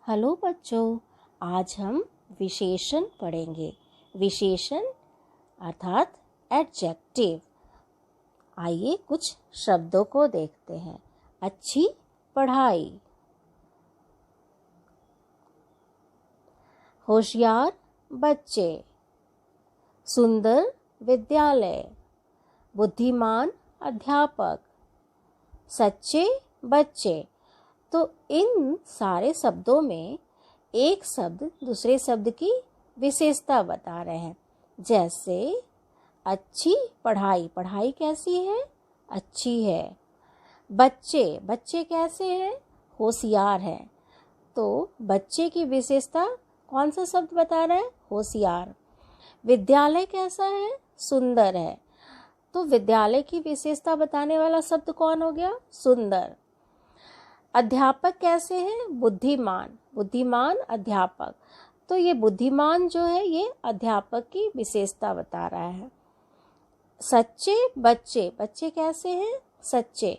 Hello बच्चों, आज हम विशेषण पढ़ेंगे। विशेषण अर्थात एडजेक्टिव। आइए कुछ शब्दों को देखते हैं। अच्छी पढ़ाई, होशियार बच्चे, सुंदर विद्यालय, बुद्धिमान अध्यापक, सच्चे बच्चे। तो इन सारे शब्दों में एक शब्द दूसरे शब्द की विशेषता बता रहे हैं। जैसे अच्छी पढ़ाई, पढ़ाई कैसी है? अच्छी है। बच्चे, बच्चे कैसे हैं? होशियार है। तो बच्चे की विशेषता कौन सा शब्द बता रहा है? होशियार। विद्यालय कैसा है? सुंदर है। तो विद्यालय की विशेषता बताने वाला शब्द कौन हो गया? सुंदर। अध्यापक कैसे हैं? बुद्धिमान, बुद्धिमान अध्यापक। तो ये बुद्धिमान जो है ये अध्यापक की विशेषता बता रहा है। सच्चे बच्चे, बच्चे कैसे हैं? सच्चे।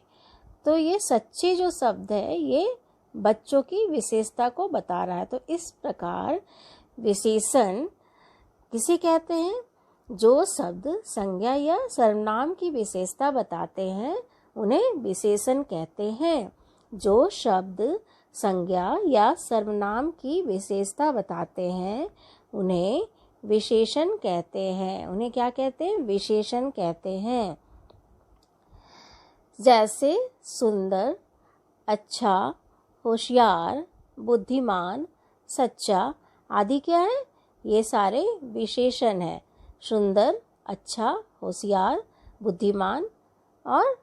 तो ये सच्चे जो शब्द है ये बच्चों की विशेषता को बता रहा है। तो इस प्रकार विशेषण किसे कहते हैं? जो शब्द संज्ञा या सर्वनाम की विशेषता बताते हैं उन्हें विशेषण कहते हैं। जो शब्द संज्ञा या सर्वनाम की विशेषता बताते हैं उन्हें विशेषण कहते हैं। उन्हें क्या कहते हैं? विशेषण कहते हैं। जैसे सुंदर, अच्छा, होशियार, बुद्धिमान, सच्चा आदि क्या है? ये सारे विशेषण हैं। सुंदर, अच्छा, होशियार, बुद्धिमान और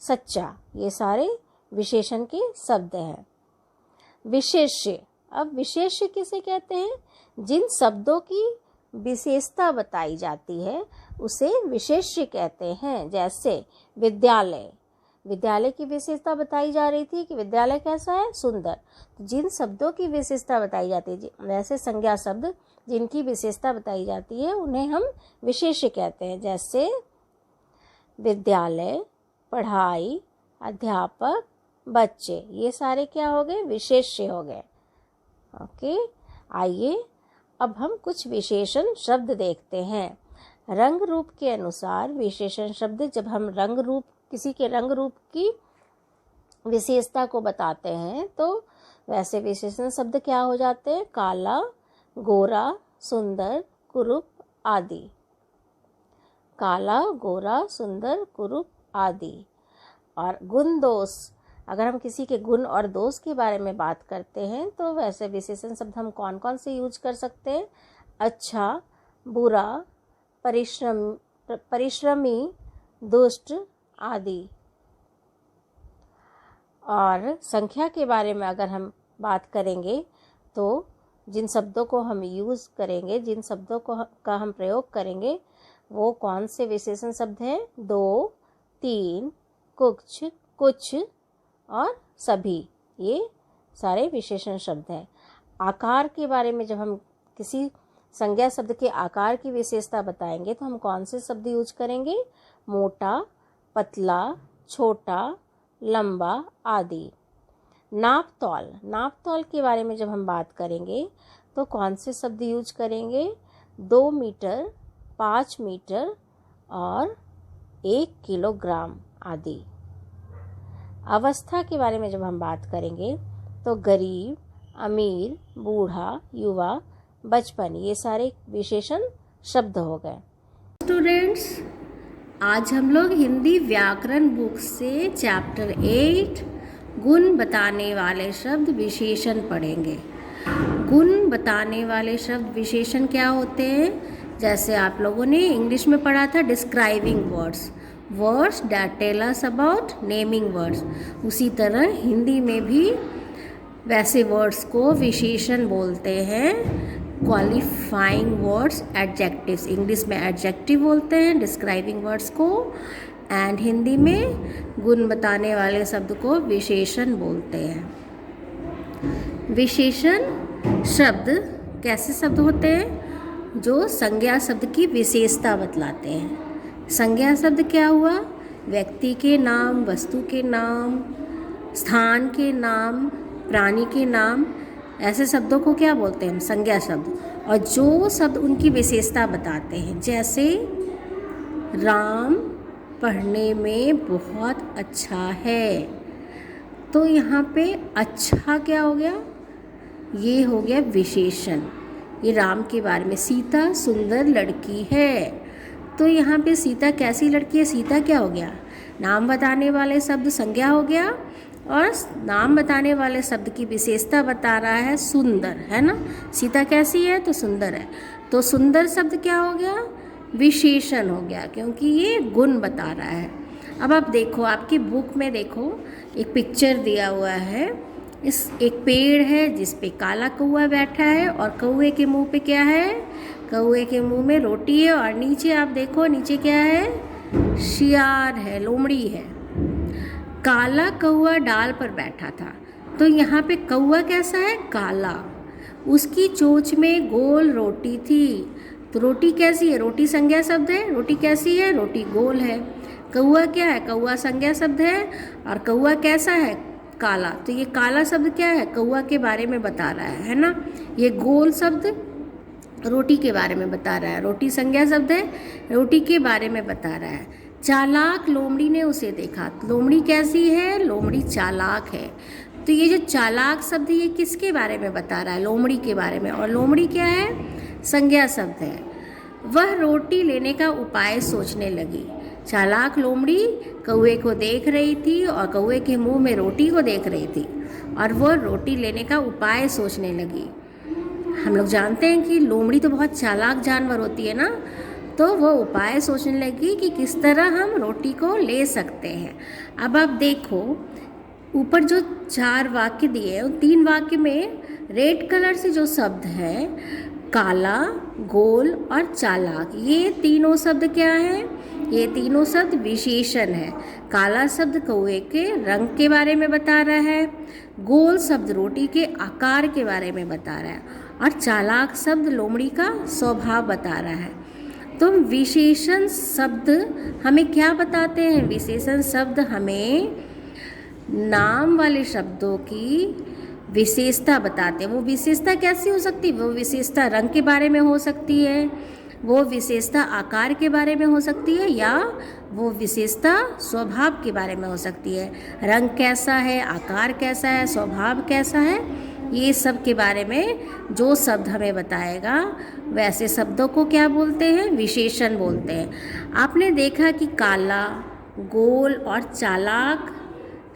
सच्चा, ये सारे विशेषण के शब्द हैं। विशेष्य, अब विशेष्य किसे कहते हैं? जिन शब्दों की विशेषता बताई जाती है उसे विशेष्य कहते हैं। जैसे विद्यालय, विद्यालय की विशेषता बताई जा रही थी कि विद्यालय कैसा है? सुंदर। जिन शब्दों की विशेषता बताई जाती है, जैसे संज्ञा शब्द जिनकी विशेषता बताई जाती है उन्हें हम विशेष्य कहते हैं। जैसे विद्यालय, पढ़ाई, अध्यापक, बच्चे, ये सारे क्या हो गए? विशेष्य हो गए। ओके, आइए अब हम कुछ विशेषण शब्द देखते हैं। रंग रूप के अनुसार विशेषण शब्द, जब हम रंग रूप, किसी के रंग रूप की विशेषता को बताते हैं तो वैसे विशेषण शब्द क्या हो जाते हैं? काला, गोरा, सुंदर, कुरूप आदि। काला, गोरा, सुंदर, कुरूप आदि। और गुण दोष, अगर हम किसी के गुण और दोष के बारे में बात करते हैं तो वैसे विशेषण शब्द हम कौन कौन से यूज कर सकते हैं? अच्छा, बुरा, परिश्रमी, दुष्ट आदि। और संख्या के बारे में अगर हम बात करेंगे तो जिन शब्दों को हम यूज़ करेंगे, जिन शब्दों का हम प्रयोग करेंगे वो कौन से विशेषण शब्द हैं? 2, 3, कुछ, कुछ और सभी, ये सारे विशेषण शब्द हैं। आकार के बारे में जब हम किसी संज्ञा शब्द के आकार की विशेषता बताएंगे तो हम कौन से शब्द यूज करेंगे? मोटा, पतला, छोटा, लंबा आदि। नाप तौल, नाप तौल के बारे में जब हम बात करेंगे तो कौन से शब्द यूज करेंगे? 2 मीटर, 5 मीटर और 1 किलोग्राम आदि। अवस्था के बारे में जब हम बात करेंगे तो गरीब, अमीर, बूढ़ा, युवा, बचपन, ये सारे विशेषण शब्द हो गए। स्टूडेंट्स, आज हम लोग हिंदी व्याकरण बुक से चैप्टर 8 गुण बताने वाले शब्द विशेषण पढ़ेंगे। गुण बताने वाले शब्द विशेषण क्या होते हैं? जैसे आप लोगों ने इंग्लिश में पढ़ा था describing words, words that tell us about naming words, उसी तरह हिंदी में भी वैसे वर्ड्स को विशेषण बोलते हैं। क्वालिफाइंग वर्ड्स एडजेक्टिव्स, इंग्लिश में एडजेक्टिव बोलते हैं डिस्क्राइबिंग वर्ड्स को, एंड हिंदी में गुण बताने वाले शब्द को विशेषण बोलते हैं। विशेषण शब्द कैसे शब्द होते हैं? जो संज्ञा शब्द की विशेषता बतलाते हैं। संज्ञा शब्द क्या हुआ? व्यक्ति के नाम, वस्तु के नाम, स्थान के नाम, प्राणी के नाम, ऐसे शब्दों को क्या बोलते हैं हम? संज्ञा शब्द। और जो शब्द उनकी विशेषता बताते हैं, जैसे राम पढ़ने में बहुत अच्छा है, तो यहाँ पे अच्छा क्या हो गया? ये हो गया विशेषण। ये राम के बारे में, सीता सुंदर लड़की है, तो यहाँ पे सीता कैसी लड़की है? सीता क्या हो गया? नाम बताने वाले शब्द संज्ञा हो गया, और नाम बताने वाले शब्द की विशेषता बता रहा है सुंदर, है ना। सीता कैसी है? तो सुंदर है, तो सुंदर शब्द क्या हो गया? विशेषण हो गया, क्योंकि ये गुण बता रहा है। अब आप देखो, आपकी बुक में देखो, एक पिक्चर दिया हुआ है। इस एक पेड़ है जिस पे काला कौआ बैठा है, और कौए के मुंह पे क्या है? कौए के मुंह में रोटी है, और नीचे आप देखो, नीचे क्या है? शियार है, लोमड़ी है। काला कौआ डाल पर बैठा था, तो यहाँ पे कौआ कैसा है? काला। उसकी चोंच में गोल रोटी थी, तो रोटी कैसी है? रोटी संज्ञा शब्द है। रोटी कैसी है? रोटी गोल है। कौआ क्या है? कौआ संज्ञा शब्द है, और कौआ कैसा है? काला। तो ये काला शब्द क्या है? कौआ के बारे में बता रहा है ना। ये गोल शब्द रोटी के बारे में बता रहा है। रोटी संज्ञा शब्द है, रोटी के बारे में बता रहा है। चालाक लोमड़ी ने उसे देखा। लोमड़ी कैसी है? लोमड़ी चालाक है। तो ये जो चालाक शब्द है, ये किसके बारे में बता रहा है? लोमड़ी के बारे में। और लोमड़ी क्या है? संज्ञा शब्द है। वह रोटी लेने का उपाय सोचने लगी। चालाक लोमड़ी कौए को देख रही थी, और कौए के मुंह में रोटी को देख रही थी, और वह रोटी लेने का उपाय सोचने लगी। हम लोग जानते हैं कि लोमड़ी तो बहुत चालाक जानवर होती है ना, तो वो उपाय सोचने लगी कि किस तरह हम रोटी को ले सकते हैं। अब आप देखो, ऊपर जो 4 वाक्य दिए हैं, उन 3 वाक्य में रेड कलर से जो शब्द है, काला, गोल और चालाक, ये तीनों शब्द क्या हैं? ये तीनों शब्द विशेषण है। काला शब्द कौए के रंग के बारे में बता रहा है, गोल शब्द रोटी के आकार के बारे में बता रहा है, और चालाक शब्द लोमड़ी का स्वभाव बता रहा है। तो विशेषण शब्द हमें क्या बताते हैं? विशेषण शब्द हमें नाम वाले शब्दों की विशेषता बताते हैं। वो विशेषता कैसी हो सकती है? वो विशेषता रंग के बारे में हो सकती है, वो विशेषता आकार के बारे में हो सकती है, या वो विशेषता स्वभाव के बारे में हो सकती है। रंग कैसा है, आकार कैसा है, स्वभाव कैसा है, ये सब के बारे में जो शब्द हमें बताएगा, वैसे शब्दों को क्या बोलते हैं? विशेषण बोलते हैं। आपने देखा कि काला, गोल और चालाक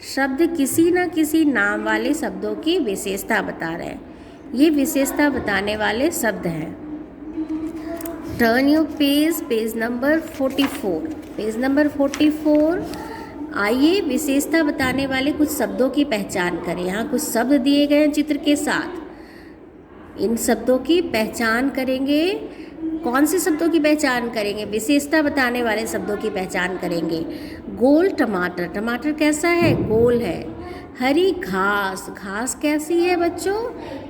शब्द किसी न किसी नाम वाले शब्दों की विशेषता बता रहे हैं। ये विशेषता बताने वाले शब्द हैं। Turn your page number 44। Page number 44। आइए विशेषता बताने वाले कुछ शब्दों की पहचान करें। यहाँ कुछ शब्द दिए गए हैं चित्र के साथ। इन शब्दों की पहचान करेंगे। कौन से शब्दों की पहचान करेंगे? विशेषता बताने वाले शब्दों की पहचान करेंगे। गोल टमाटर, टमाटर कैसा है? गोल है। हरी घास, घास कैसी है बच्चों?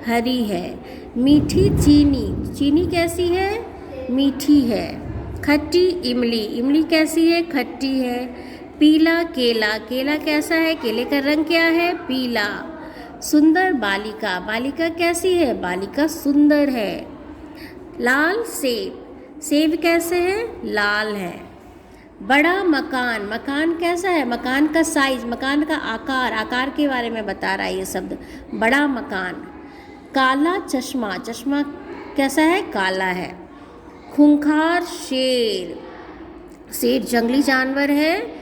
हरी है। मीठी चीनी, चीनी कैसी है? मीठी है। खट्टी इमली, इमली कैसी है? खट्टी है। पीला केला, केला कैसा है? केले का रंग क्या है? पीला। सुंदर बालिका, बालिका कैसी है? बालिका सुंदर है। लाल सेब, सेब कैसे है? लाल है। बड़ा मकान, मकान कैसा है? मकान का साइज, मकान का आकार, आकार के बारे में बता रहा है ये शब्द, बड़ा मकान। काला चश्मा, चश्मा कैसा है? काला है। खूंखार शेर, शेर जंगली जानवर है,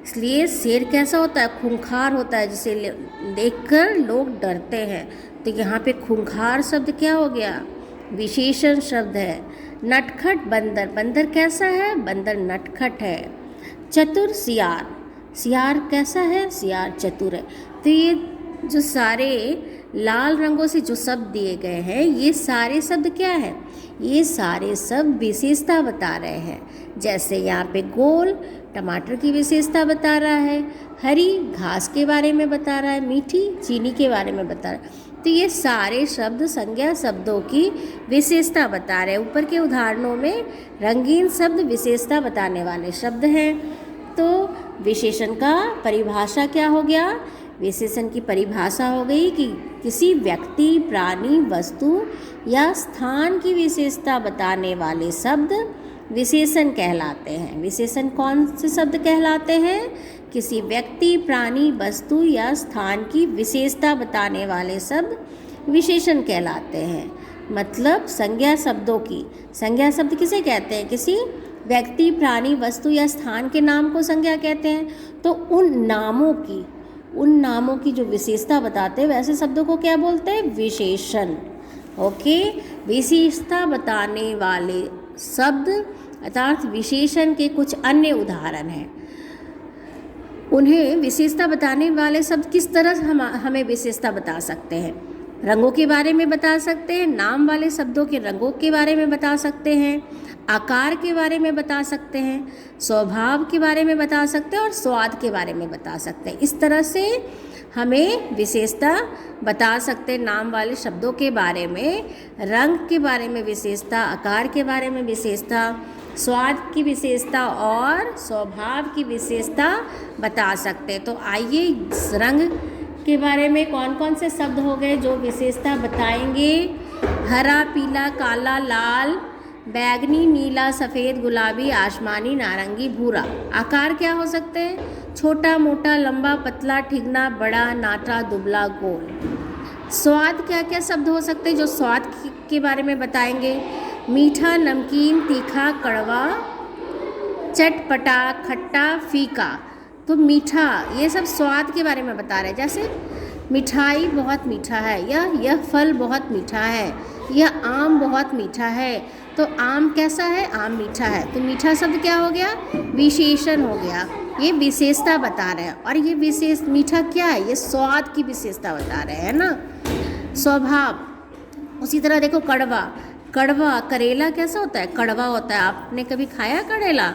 इसलिए शेर कैसा होता है? खूंखार होता है, जिसे देखकर लोग डरते हैं। तो यहाँ पे खूंखार शब्द क्या हो गया? विशेषण शब्द है। नटखट बंदर, बंदर कैसा है? बंदर नटखट है। चतुर सियार, सियार कैसा है? सियार चतुर है। तो ये जो सारे लाल रंगों से जो शब्द दिए गए हैं, ये सारे शब्द क्या है? ये सारे शब्द विशेषता बता रहे हैं। जैसे यहाँ पे गोल टमाटर की विशेषता बता रहा है, हरी घास के बारे में बता रहा है, मीठी चीनी के बारे में बता रहा है। तो ये सारे शब्द संज्ञा शब्दों की विशेषता बता रहे हैं। ऊपर के उदाहरणों में रंगीन शब्द विशेषता बताने वाले शब्द हैं। तो विशेषण का परिभाषा क्या हो गया? विशेषण की परिभाषा हो गई कि किसी व्यक्ति, प्राणी, वस्तु या स्थान की विशेषता बताने वाले शब्द विशेषण कहलाते हैं। विशेषण कौन से शब्द कहलाते हैं? किसी व्यक्ति, प्राणी, वस्तु या स्थान की विशेषता बताने वाले शब्द विशेषण कहलाते हैं। मतलब संज्ञा शब्दों की, संज्ञा शब्द किसे कहते हैं? किसी व्यक्ति, प्राणी, वस्तु या स्थान के नाम को संज्ञा कहते हैं। तो उन नामों की जो विशेषता बताते हैं वैसे शब्दों को क्या बोलते हैं? विशेषण। ओके, विशेषता बताने वाले शब्द अर्थात विशेषण के कुछ अन्य उदाहरण हैं। उन्हें विशेषता बताने वाले शब्द किस तरह हमें विशेषता बता सकते हैं? रंगों के बारे में बता सकते हैं, नाम वाले शब्दों के रंगों के बारे में बता सकते हैं, आकार के बारे में बता सकते हैं, स्वभाव के बारे में बता सकते हैं और स्वाद के बारे में बता सकते हैं। इस तरह से हमें विशेषता बता सकते हैं। नाम वाले शब्दों के बारे में, रंग के बारे में विशेषता, आकार के बारे में विशेषता, स्वाद की विशेषता और स्वभाव की विशेषता बता सकते हैं। तो आइए रंग के बारे में कौन कौन से शब्द हो गए जो विशेषता बताएंगे? हरा, पीला, काला, लाल, बैगनी, नीला, सफ़ेद, गुलाबी, आसमानी, नारंगी, भूरा। आकार क्या हो सकते हैं? छोटा, मोटा, लंबा, पतला, ठिगना, बड़ा, नाटा, दुबला, गोल। स्वाद क्या क्या शब्द हो सकते हैं जो स्वाद के बारे में बताएंगे? मीठा, नमकीन, तीखा, कड़वा, चटपटा, खट्टा, फीका। तो मीठा, ये सब स्वाद के बारे में बता रहे हैं। जैसे मिठाई बहुत मीठा है, या यह फल बहुत मीठा है, यह आम बहुत मीठा है। तो आम कैसा है? आम मीठा है। तो मीठा शब्द क्या हो गया? विशेषण हो गया। ये विशेषता बता रहे हैं। और ये विशेष मीठा क्या है? ये स्वाद की विशेषता बता रहे हैं ना। स्वभाव, उसी तरह देखो कड़वा, कड़वा, करेला कैसा होता है? कड़वा होता है। आपने कभी खाया करेला?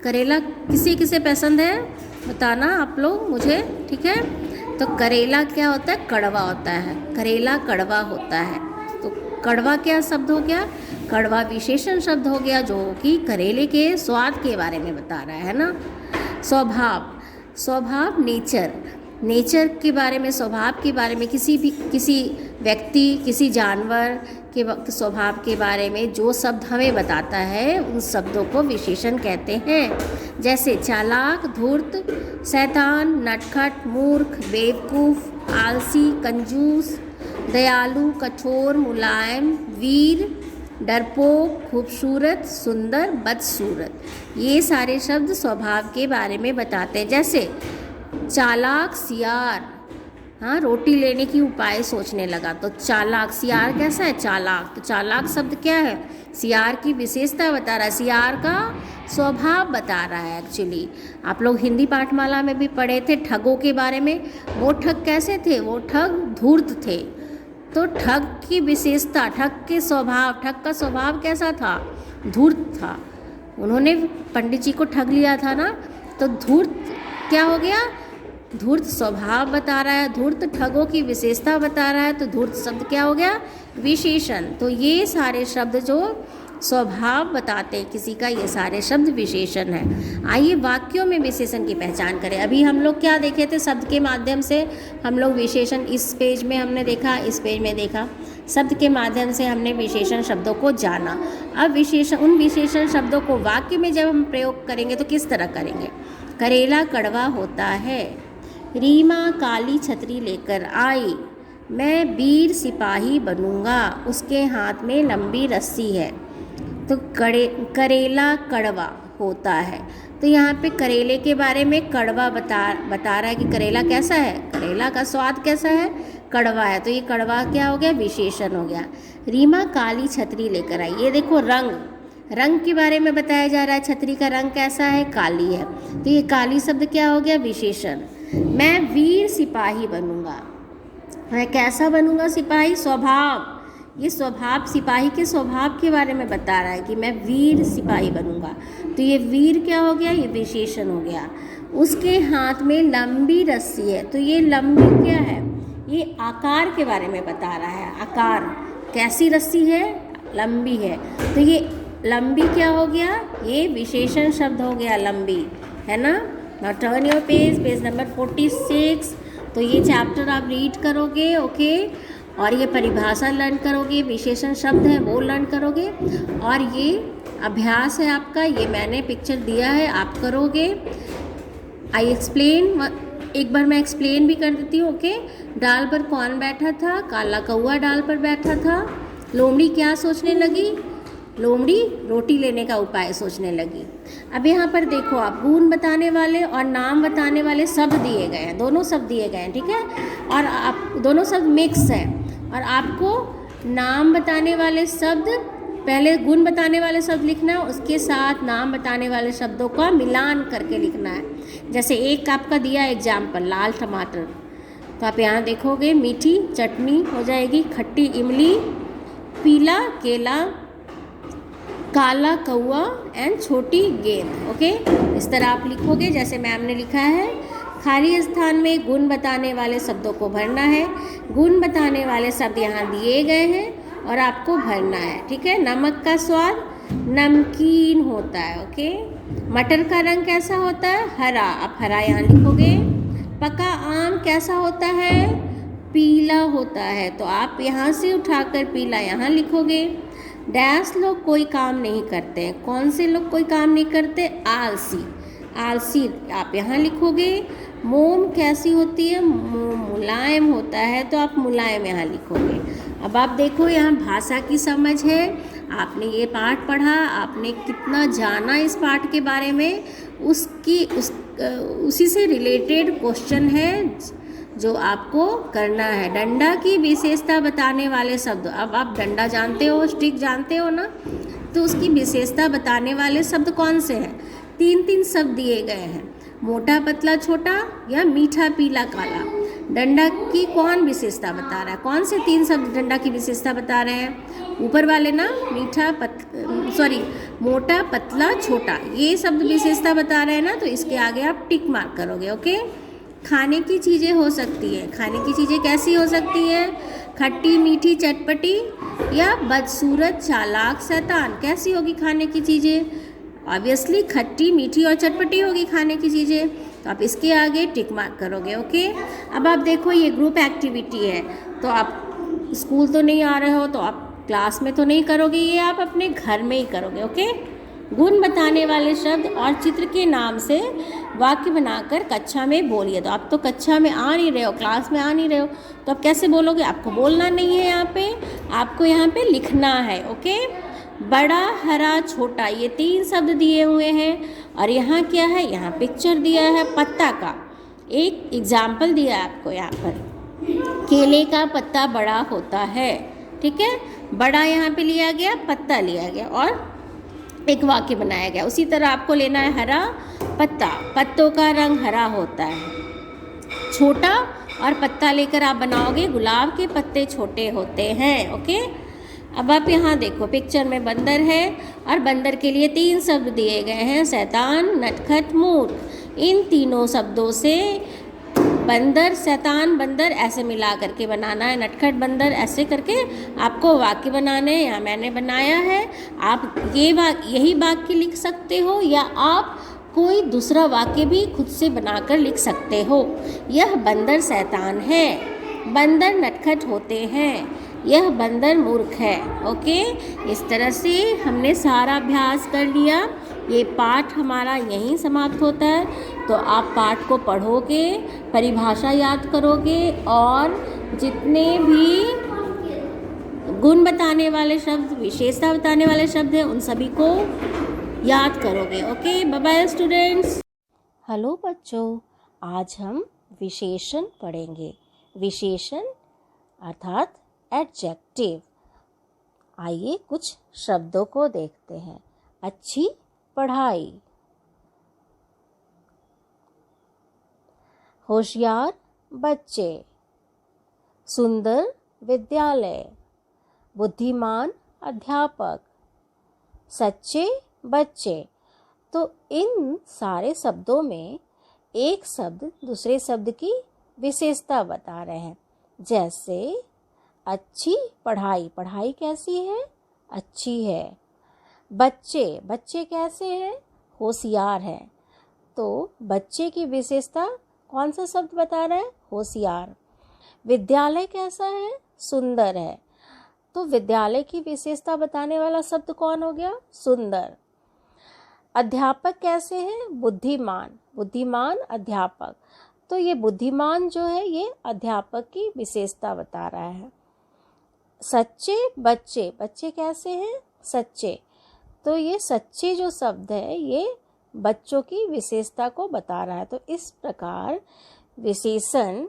करेला किसे किसे पसंद है बताना आप लोग मुझे, ठीक है? तो करेला क्या होता है? कड़वा होता है। करेला कड़वा होता है। तो कड़वा क्या शब्द हो गया? कड़वा विशेषण शब्द हो गया जो कि करेले के स्वाद के बारे में बता रहा है ना। स्वभाव, स्वभाव नेचर, नेचर के बारे में, स्वभाव के बारे में, किसी व्यक्ति, किसी जानवर के स्वभाव के बारे में जो शब्द हमें बताता है उन शब्दों को विशेषण कहते हैं। जैसे चालाक, धूर्त, शैतान, नटखट, मूर्ख, बेवकूफ़, आलसी, कंजूस, दयालु, कठोर, मुलायम, वीर, डरपोक, खूबसूरत, सुंदर, बदसूरत। ये सारे शब्द स्वभाव के बारे में बताते हैं। जैसे चालाक, सियार, हाँ, रोटी लेने की उपाय सोचने लगा। तो चालाक, सियार कैसा है? चालाक। तो चालाक शब्द क्या है? सियार की विशेषता बता रहा है, सियार का स्वभाव बता रहा है। एक्चुअली आप लोग हिंदी पाठमाला में भी पढ़े थे ठगों के बारे में। वो ठग कैसे थे? वो ठग धूर्त थे। तो ठग की विशेषता, ठग का स्वभाव कैसा था? धूर्त था। उन्होंने पंडित जी को ठग लिया था ना। तो धूर्त क्या हो गया? धूर्त स्वभाव बता रहा है, धूर्त ठगों की विशेषता बता रहा है। तो धूर्त शब्द क्या हो गया? विशेषण। तो ये सारे शब्द जो स्वभाव बताते हैं किसी का, ये सारे शब्द विशेषण हैं। आइए वाक्यों में विशेषण की पहचान करें। अभी हम लोग क्या देखे थे? शब्द के माध्यम से हम लोग विशेषण इस पेज में हमने देखा, इस पेज में देखा। शब्द के माध्यम से हमने विशेषण शब्दों को जाना। अब उन विशेषण शब्दों को वाक्य में जब हम प्रयोग करेंगे तो किस तरह करेंगे? करेला कड़वा होता है, रीमा काली छतरी लेकर आई, मैं वीर सिपाही बनूंगा, उसके हाथ में लंबी रस्सी है। तो करेला कड़वा होता है। तो यहाँ पे करेले के बारे में कड़वा बता रहा है कि करेला कैसा है? करेला का स्वाद कैसा है? कड़वा है। तो ये कड़वा क्या हो गया? विशेषण हो गया। रीमा काली छतरी लेकर आई, ये देखो रंग के बारे में बताया जा रहा है। छतरी का रंग कैसा है? काली है। तो ये काली शब्द क्या हो गया? विशेषण। मैं वीर सिपाही बनूंगा, मैं कैसा बनूंगा? सिपाही, स्वभाव। ये स्वभाव, सिपाही के स्वभाव के बारे में बता रहा है कि मैं वीर सिपाही बनूंगा। तो ये वीर क्या हो गया? ये विशेषण हो गया। उसके हाथ में लंबी रस्सी है। तो ये लंबी क्या है? ये आकार के बारे में बता रहा है। आकार, कैसी रस्सी है? लंबी है। तो ये लंबी क्या हो गया? ये विशेषण शब्द हो गया, लंबी, है ना। Now turn your page number 46। तो ये चैप्टर आप रीड करोगे, ओके, और ये परिभाषा लर्न करोगे, विशेषण शब्द है वो लर्न करोगे, और ये अभ्यास है आपका, ये मैंने पिक्चर दिया है आप करोगे। आई एक्सप्लेन, एक बार मैं एक्सप्लेन भी कर देती हूँ, ओके। डाल पर कौन बैठा था? काला कौआ डाल पर बैठा था। लोमड़ी क्या सोचने लगी? लोमड़ी रोटी लेने का उपाय सोचने लगी। अब यहाँ पर देखो आप, गुण बताने वाले और नाम बताने वाले शब्द दिए गए हैं, दोनों शब्द दिए गए हैं, ठीक है, और आप दोनों शब्द मिक्स हैं, और आपको नाम बताने वाले शब्द, पहले गुण बताने वाले शब्द लिखना है, उसके साथ नाम बताने वाले शब्दों का मिलान करके लिखना है। जैसे एक आपका दिया एग्जाम्पल, लाल टमाटर, तो आप यहाँ देखोगे मीठी चटनी हो जाएगी, खट्टी इमली, पीला केला, काला कौआ एंड छोटी गेंद, ओके। इस तरह आप लिखोगे जैसे मैम ने लिखा है। खाली स्थान में गुण बताने वाले शब्दों को भरना है। गुण बताने वाले शब्द यहाँ दिए गए हैं और आपको भरना है, ठीक है। नमक का स्वाद नमकीन होता है, ओके। मटर का रंग कैसा होता है? हरा, आप हरा यहाँ लिखोगे। पका आम कैसा होता है? पीला होता है, तो आप यहाँ से उठाकर पीला यहाँ लिखोगे। डैश लोग कोई काम नहीं करते हैं, कौन से लोग कोई काम नहीं करते? आलसी, आलसी आप यहाँ लिखोगे। मोम कैसी होती है? मुलायम होता है, तो आप मुलायम यहाँ लिखोगे। अब आप देखो यहाँ भाषा की समझ है, आपने ये पाठ पढ़ा, आपने कितना जाना इस पाठ के बारे में, उसी से रिलेटेड क्वेश्चन है जो आपको करना है। डंडा की विशेषता बताने वाले शब्द, अब आप डंडा जानते हो, स्टिक जानते हो ना, तो उसकी विशेषता बताने वाले शब्द कौन से हैं? 3 शब्द दिए गए हैं, मोटा पतला छोटा या मीठा पीला काला। डंडा की कौन विशेषता बता रहा है? कौन से 3 शब्द डंडा की विशेषता बता रहे हैं? ऊपर वाले ना, मोटा पतला छोटा, ये शब्द विशेषता बता रहे हैं ना, तो इसके आगे आप टिक मार्क करोगे, ओके। खाने की चीज़ें हो सकती है, खाने की चीज़ें कैसी हो सकती हैं? खट्टी मीठी चटपटी या बदसूरत चालाक शैतान, कैसी होगी खाने की चीज़ें? ऑब्वियसली खट्टी मीठी और चटपटी होगी खाने की चीज़ें, तो आप इसके आगे टिक मार्क करोगे, ओके। अब आप देखो ये ग्रुप एक्टिविटी है, तो आप स्कूल तो नहीं आ रहे हो, तो आप क्लास में तो नहीं करोगे, ये आप अपने घर में ही करोगे, ओके। गुण बताने वाले शब्द और चित्र के नाम से वाक्य बनाकर कक्षा में बोलिए। तो आप तो कक्षा में आ नहीं रहे हो, क्लास में आ नहीं रहे हो, तो आप कैसे बोलोगे? आपको बोलना नहीं है, यहाँ पे आपको यहाँ पे लिखना है, ओके। बड़ा हरा छोटा, ये 3 शब्द दिए हुए हैं, और यहाँ क्या है? यहाँ पिक्चर दिया है पत्ता का, एक एग्जाम्पल दिया है आपको यहाँ पर। केले का पत्ता बड़ा होता है, ठीक है, बड़ा यहाँ पे लिया गया, पत्ता लिया गया, और एक वाक्य बनाया गया। उसी तरह आपको लेना है हरा पत्ता, पत्तों का रंग हरा होता है। छोटा और पत्ता लेकर आप बनाओगे, गुलाब के पत्ते छोटे होते हैं, ओके। अब आप यहाँ देखो पिक्चर में बंदर है, और बंदर के लिए 3 शब्द दिए गए हैं, शैतान, नटखट, मूर्ख। इन तीनों शब्दों से बंदर, शैतान, बंदर ऐसे मिला करके बनाना है, नटखट बंदर ऐसे करके आपको वाक्य बनाने हैं। यहाँ मैंने बनाया है, आप यही वाक्य लिख सकते हो, या आप कोई दूसरा वाक्य भी खुद से बनाकर लिख सकते हो। यह बंदर शैतान है, बंदर नटखट होते हैं, यह बंदर मूर्ख है, ओके। इस तरह से हमने सारा अभ्यास कर लिया। ये पाठ हमारा यहीं समाप्त होता है। तो आप पाठ को पढ़ोगे, परिभाषा याद करोगे, और जितने भी गुण बताने वाले शब्द, विशेषता बताने वाले शब्द हैं, उन सभी को याद करोगे, okay. Bye bye students. Hello बच्चों, आज हम विशेषण पढ़ेंगे। विशेषण अर्थात एडजेक्टिव। आइए कुछ शब्दों को देखते हैं। अच्छी पढ़ाई, होशियार बच्चे, सुंदर विद्यालय, बुद्धिमान अध्यापक, सच्चे बच्चे। तो इन सारे शब्दों में एक शब्द दूसरे शब्द की विशेषता बता रहे हैं। जैसे अच्छी पढ़ाई, पढ़ाई कैसी है? अच्छी है। बच्चे, बच्चे कैसे हैं? होशियार है। तो बच्चे की विशेषता कौन सा शब्द बता रहा है? होशियार। विद्यालय कैसा है? सुंदर है। तो विद्यालय की विशेषता बताने वाला शब्द कौन हो गया? सुंदर। अध्यापक कैसे हैं? बुद्धिमान। बुद्धिमान अध्यापक। तो ये बुद्धिमान जो है ये अध्यापक की विशेषता बता रहा है। सच्चे बच्चे। बच्चे कैसे हैं? सच्चे। तो ये सच्चे जो शब्द है ये बच्चों की विशेषता को बता रहा है। तो इस प्रकार विशेषण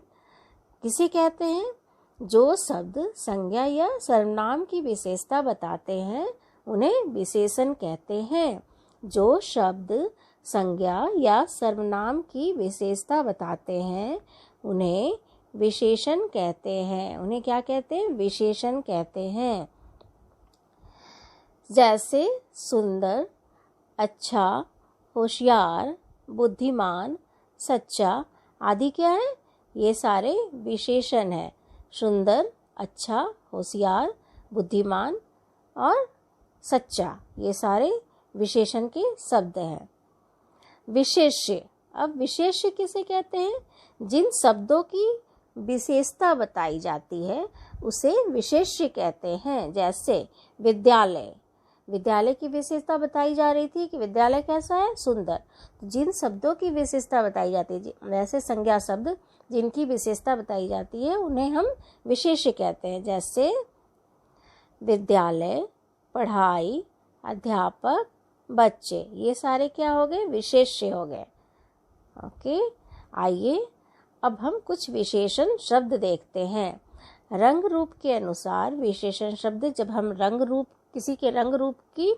किसे कहते हैं? जो शब्द संज्ञा या सर्वनाम की विशेषता बताते हैं उन्हें विशेषण कहते हैं। जो शब्द संज्ञा या सर्वनाम की विशेषता बताते हैं उन्हें विशेषण कहते हैं। उन्हें क्या कहते हैं? विशेषण कहते हैं। जैसे सुंदर, अच्छा, होशियार, बुद्धिमान, सच्चा आदि क्या है? ये सारे विशेषण हैं। सुंदर, अच्छा, होशियार, बुद्धिमान और सच्चा ये सारे विशेषण के शब्द हैं। विशेष्य। अब विशेष्य किसे कहते हैं? जिन शब्दों की विशेषता बताई जाती है उसे विशेष्य कहते हैं। जैसे विद्यालय। विद्यालय की विशेषता बताई जा रही थी कि विद्यालय कैसा है? सुंदर। तो जिन शब्दों की विशेषता बताई जाती है वैसे संज्ञा शब्द जिनकी विशेषता बताई जाती है उन्हें हम विशेष्य कहते हैं। जैसे विद्यालय, पढ़ाई, अध्यापक, बच्चे ये सारे क्या हो गए? विशेष्य हो गए। ओके, आइए अब हम कुछ विशेषण शब्द देखते हैं। रंग रूप के अनुसार विशेषण शब्द जब हम रंग रूप किसी के रंग रूप की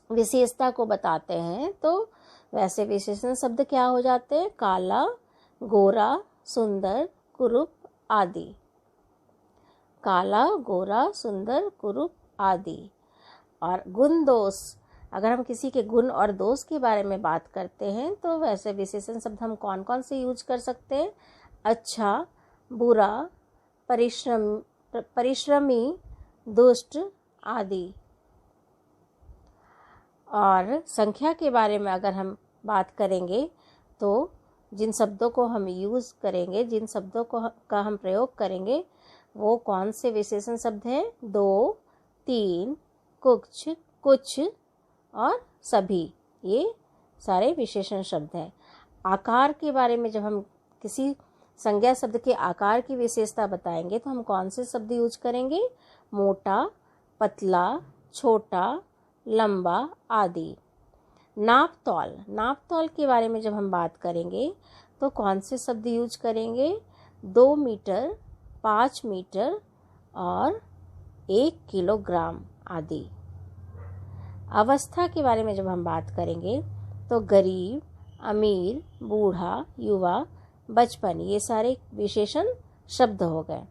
विशेषता को बताते हैं तो वैसे विशेषण शब्द क्या हो जाते हैं? काला, गोरा, सुंदर, कुरूप आदि। काला, गोरा, सुंदर, कुरूप आदि। और गुण दोष, अगर हम किसी के गुण और दोष के बारे में बात करते हैं तो वैसे विशेषण शब्द हम कौन कौन से यूज कर सकते हैं? अच्छा, बुरा, परिश्रमी, दुष्ट आदि। और संख्या के बारे में अगर हम बात करेंगे तो जिन शब्दों को हम यूज़ करेंगे, जिन शब्दों का हम प्रयोग करेंगे वो कौन से विशेषण शब्द हैं? 2, 3, कुछ, कुछ और सभी ये सारे विशेषण शब्द हैं। आकार के बारे में जब हम किसी संज्ञा शब्द के आकार की विशेषता बताएंगे तो हम कौन से शब्द यूज करेंगे? मोटा, पतला, छोटा, लंबा आदि। नाप तौल। नाप तौल के बारे में जब हम बात करेंगे तो कौन से शब्द यूज करेंगे? 2 मीटर, 5 मीटर और 1 किलोग्राम आदि। अवस्था के बारे में जब हम बात करेंगे तो गरीब, अमीर, बूढ़ा, युवा, बचपन ये सारे विशेषण शब्द हो गए।